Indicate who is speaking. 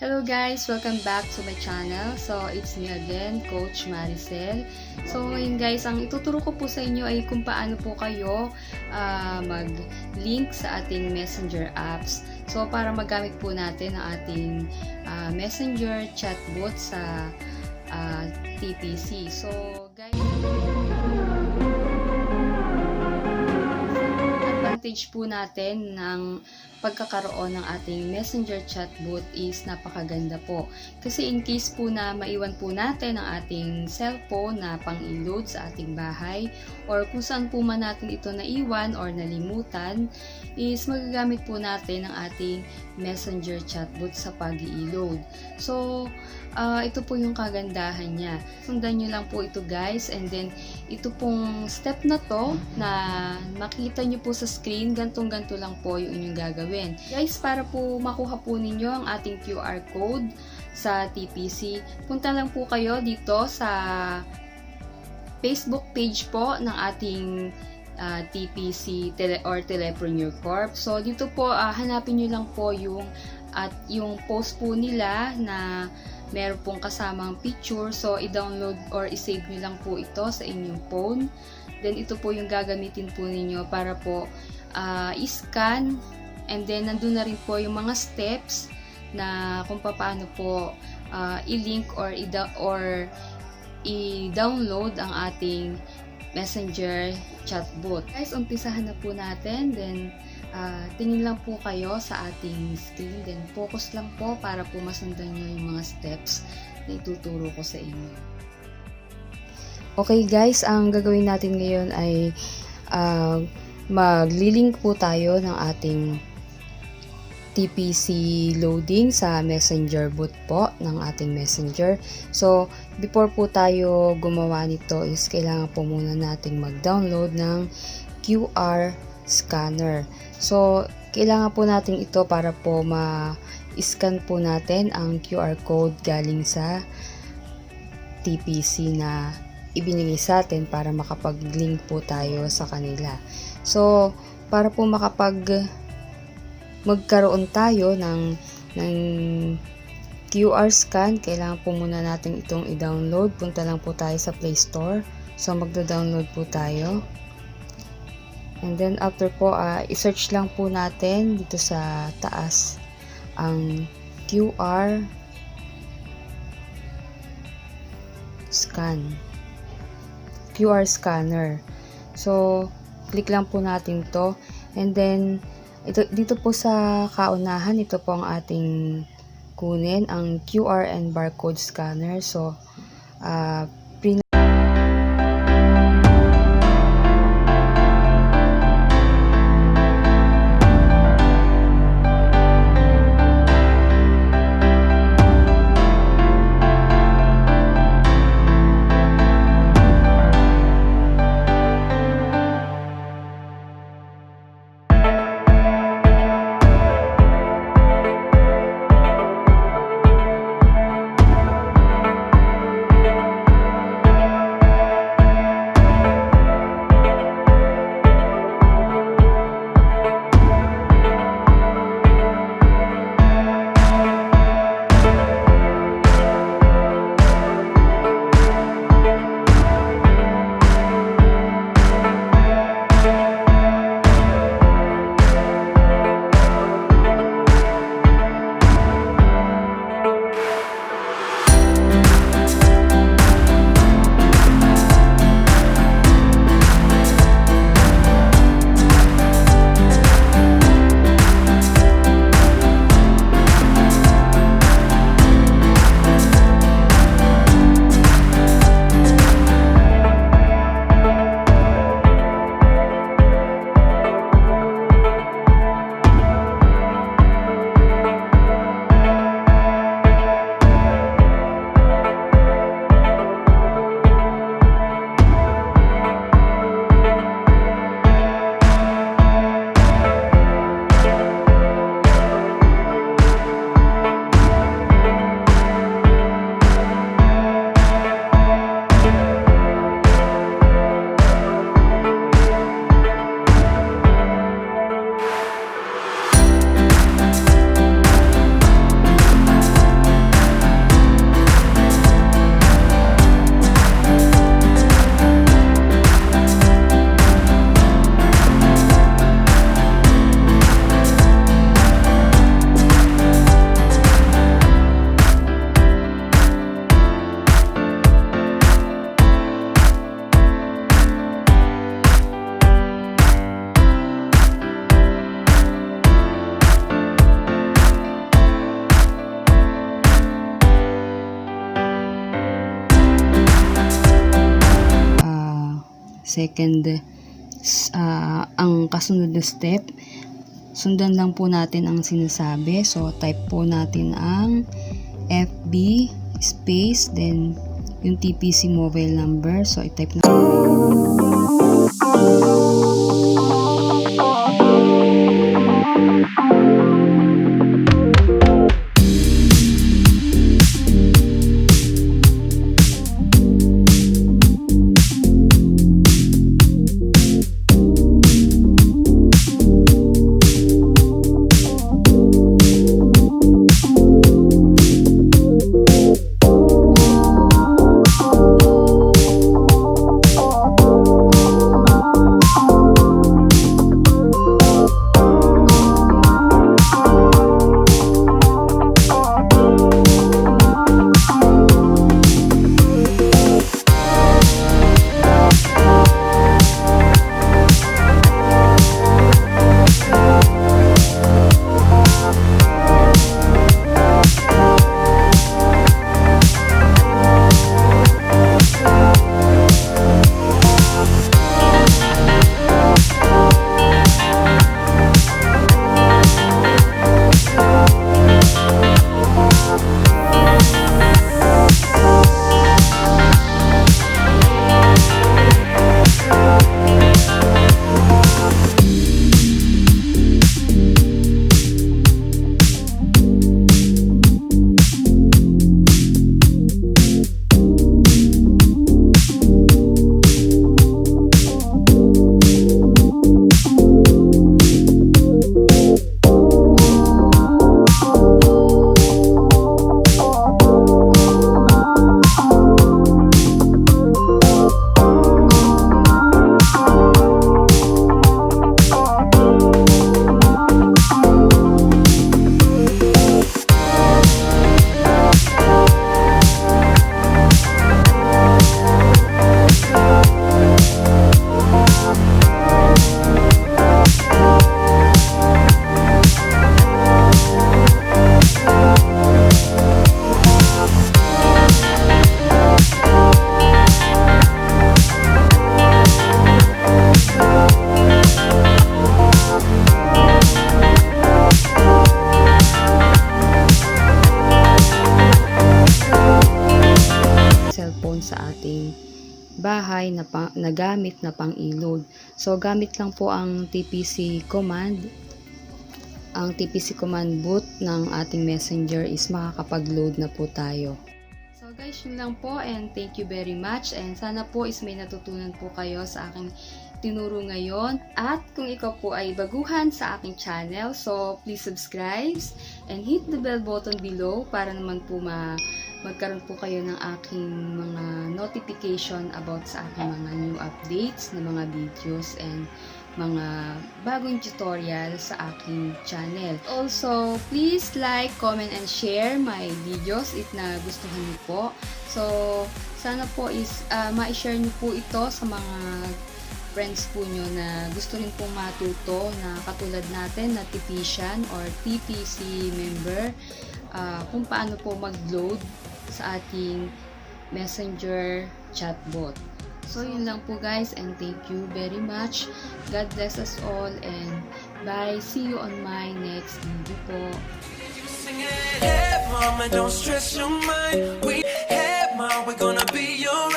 Speaker 1: Hello guys! Welcome back to my channel. So, it's me again, Coach Maricel. So, ngayon guys, ang ituturo ko po sa inyo ay kung paano po kayo mag-link sa ating messenger apps. So, para magamit po natin ang ating messenger chatbot sa TPC. So, guys, advantage po natin ng pagkakaroon ng ating messenger chatbot is napakaganda po. Kasi in case po na maiwan po natin ang ating cellphone na pang-load sa ating bahay or kung saan po man natin ito naiwan or nalimutan, is magagamit po natin ang ating messenger chatbot sa pag-i-load. So, ito po yung kagandahan niya. Sundan nyo lang po ito guys, and then ito pong step na to na makita nyo po sa screen, gantong-ganto lang po yung inyong gagawin. Guys, para po makuha po ninyo ang ating QR code sa TPC, punta lang po kayo dito sa Facebook page po ng ating TPC or Telepreneur Corp. So, dito po hanapin nyo lang po yung post po nila na meron pong kasamang picture. So, i-download or i-save nyo lang po ito sa inyong phone. Then, ito po yung gagamitin po ninyo para po i-scan. And then, nandun na rin po yung mga steps na kung paano po i-link or i-download ang ating messenger chatbot. Guys, umpisahan na po natin. Then, tingin lang po kayo sa ating screen. Then, focus lang po para po masundan nyo yung mga steps na ituturo ko sa inyo. Okay guys, ang gagawin natin ngayon ay maglilink po tayo ng ating TPC loading sa messenger bot po ng ating messenger. So, before po tayo gumawa nito is kailangan po muna nating mag-download ng QR scanner. So, kailangan po natin ito para po ma-scan po natin ang QR code galing sa TPC na ibinigay sa atin para makapag-link po tayo sa kanila. So, para po magkaroon tayo ng QR scan, kailangan po muna natin itong i-download. Punta lang po tayo sa Play Store. So, magda-download po tayo. And then, after po, i-search lang po natin dito sa taas ang QR scanner. So, click lang po natin to. And then, dito po sa kaunahan, ito po ang ating kunin, ang QR and barcode scanner. So, ang kasunod na step, sundan lang po natin ang sinasabi. So, type po natin ang FB space, then yung TPC mobile number. So, i-type na. Sa ating bahay na gamit na pang-load. So, gamit lang po ang TPC command. Ang TPC command boot ng ating messenger is makakapag-load na po tayo. So guys, yun lang po, and thank you very much, and sana po is may natutunan po kayo sa aking tinuro ngayon. At kung ikaw po ay baguhan sa aking channel, so please subscribe and hit the bell button below para naman po magkaroon po kayo ng aking mga notification about sa aking mga new updates na mga videos and mga bagong tutorial sa aking channel. Also, please like, comment, and share my videos if nagustuhan niyo po. So, sana po is ma-share niyo po ito sa mga friends po nyo na gusto rin pong matuto na katulad natin na TPCian or TPC member, kung paano po mag-load sa ating messenger chatbot. So, yun lang po guys, and thank you very much. God bless us all, and bye. See you on my next video po.
Speaker 2: Hey mama, don't stress your mind. Hey mama, we're gonna be your